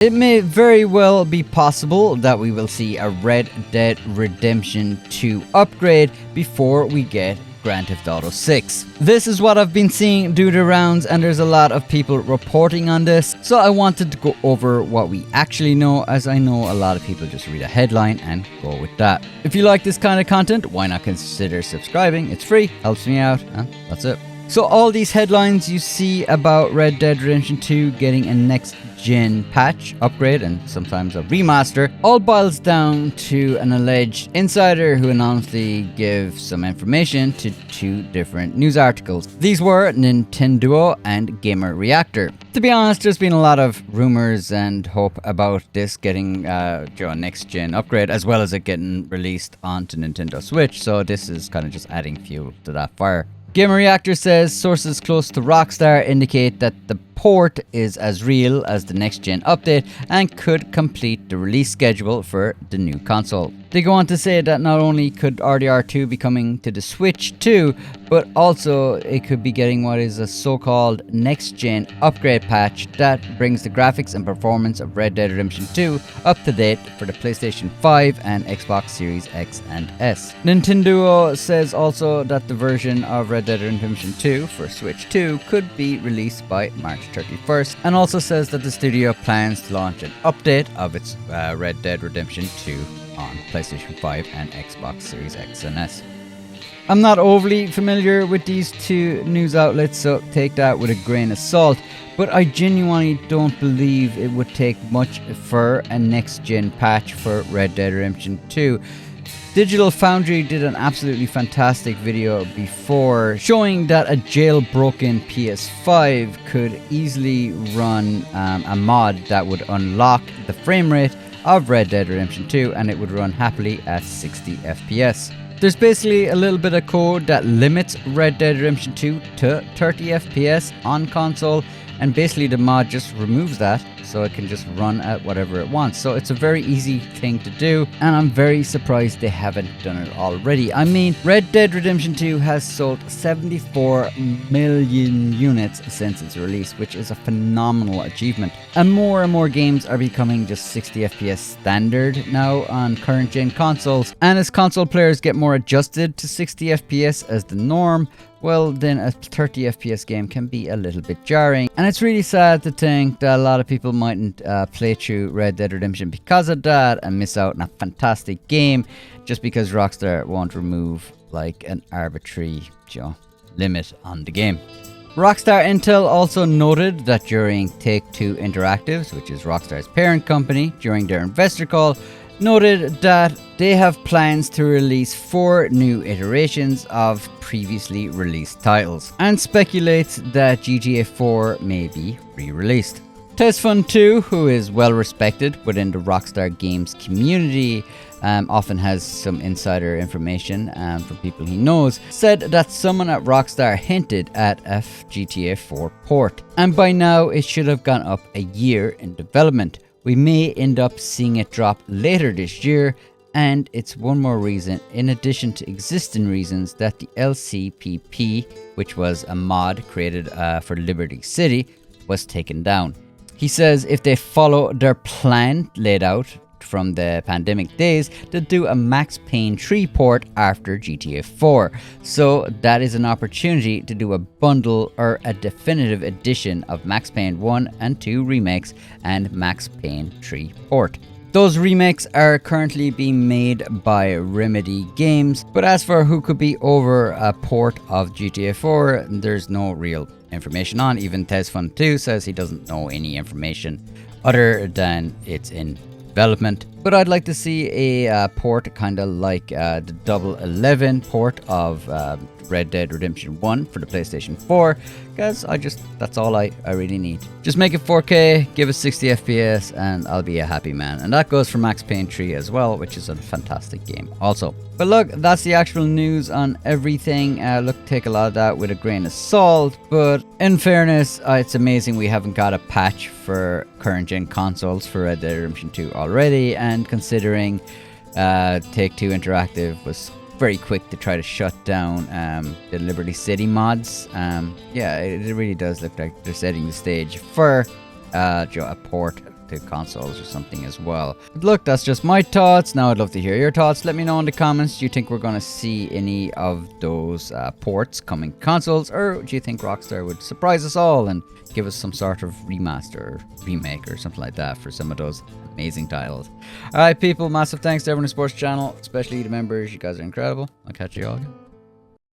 It may very well be possible that we will see a Red Dead Redemption 2 upgrade before we get Grand Theft Auto 6. This is what I've been seeing do the rounds, and there's a lot of people reporting on this, so I wanted to go over what we actually know, as I know a lot of people just read a headline and go with that. If you like this kind of content, why not consider subscribing? It's free, helps me out, and that's it. So all these headlines you see about Red Dead Redemption 2 getting a next gen patch, upgrade, and sometimes a remaster, all boils down to an alleged insider who anonymously gave some information to two different news articles. These were Nintendo and Gamer Reactor. To be honest, there's been a lot of rumors and hope about this getting a next gen upgrade, as well as it getting released onto Nintendo Switch, so this is kind of just adding fuel to that fire. Gamer Reactor says sources close to Rockstar indicate that the port is as real as the next gen update and could complete the release schedule for the new console. They go on to say that not only could RDR2 be coming to the Switch too, but also it could be getting what is a so-called next gen upgrade patch that brings the graphics and performance of Red Dead Redemption 2 up to date for the PlayStation 5 and Xbox Series X and S. Nintendo says also that the version of Red Dead Redemption 2 for Switch 2 could be released by March 31st, and also says that the studio plans to launch an update of its Red Dead Redemption 2 on PlayStation 5 and Xbox Series X and S. I'm not overly familiar with these two news outlets, so take that with a grain of salt, but I genuinely don't believe it would take much for a next gen patch for Red Dead Redemption 2. Digital Foundry did an absolutely fantastic video before showing that a jailbroken PS5 could easily run a mod that would unlock the frame rate of Red Dead Redemption 2, and it would run happily at 60 FPS. There's basically a little bit of code that limits Red Dead Redemption 2 to 30 FPS on console, and basically the mod just removes that so it can just run at whatever it wants. So it's a very easy thing to do, and I'm very surprised they haven't done it already. I mean, Red Dead Redemption 2 has sold 74 million units since its release, which is a phenomenal achievement. And more games are becoming just 60 FPS standard now on current gen consoles, and as console players get more adjusted to 60 FPS as the norm, well, then a 30 FPS game can be a little bit jarring. And it's really sad to think that a lot of people mightn't play through Red Dead Redemption because of that and miss out on a fantastic game just because Rockstar won't remove like an arbitrary limit on the game. Rockstar Intel also noted that during Take-Two Interactive's, which is Rockstar's parent company, during their investor call, noted that they have plans to release 4 new iterations of previously released titles, and speculates that GTA 4 may be re-released. Tesfun2, who is well respected within the Rockstar Games community, often has some insider information from people he knows, said that someone at Rockstar hinted at a GTA 4 port, and by now it should have gone up a year in development. We may end up seeing it drop later this year, and it's one more reason, in addition to existing reasons, that the LCPP, which was a mod created for Liberty City, was taken down. He says if they follow their plan laid out from the pandemic days, to do a Max Payne 3 port after GTA 4. So that is an opportunity to do a bundle or a definitive edition of Max Payne 1 and 2 remakes and Max Payne 3 port. Those remakes are currently being made by Remedy Games, but as for who could be over a port of GTA 4, there's no real information on. Even Tesfun2 says he doesn't know any information other than it's in development. But I'd like to see a port kind of like the 11 port of Red Dead Redemption 1 for the PlayStation 4, because that's all I really need. Just make it 4K, give it 60 FPS, and I'll be a happy man. And that goes for Max Payne 3 as well, which is a fantastic game also. But look, that's the actual news on everything. Look, take a lot of that with a grain of salt, but in fairness, it's amazing we haven't got a patch for current gen consoles for Red Dead Redemption 2 already, and considering Take-Two Interactive was very quick to try to shut down the Liberty City mods. Yeah, it really does look like they're setting the stage for a port to consoles or something as well. But look, that's just my thoughts. Now I'd love to hear your thoughts. Let me know in the comments. Do you think we're going to see any of those ports coming consoles, or do you think Rockstar would surprise us all and give us some sort of remaster or remake or something like that for some of those amazing titles? Alright people, massive thanks to everyone who supports the channel, especially the members. You guys are incredible. I'll catch you all again.